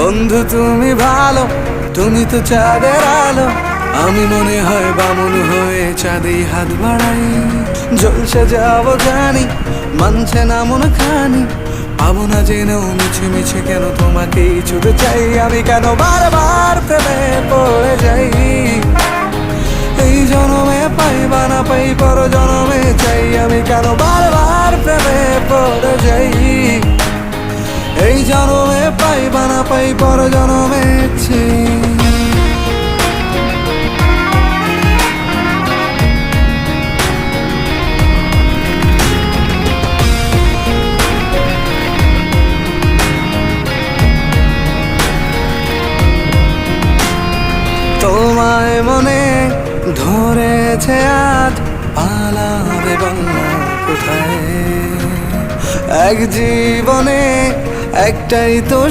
বন্ধু তুমি ভালো, তুমি তো চাঁদের আলো। আমি মনে হয় বামুন হয়ে চাঁদে হাত বাড়াই। জ্বলছে যাব জানি, মানছে না মন খানি। পাবো না জেনেও মিছে মিছে কেন তোমাকেই ছুটে চাই। আমি কেন বারবার প্রেমে পড়ে যাই। এই জনমে পাই বা না পাই, পর জনমে চাই। আমি কেন বারবার প্রেমে পড়ে যাই। এই জনমে পাই বা না পাই, পর জনমে চাই। তোমায় মনে ধরেছে আজ, পালাবে বাংলা কোথায়? এক জীবনে একটাই তো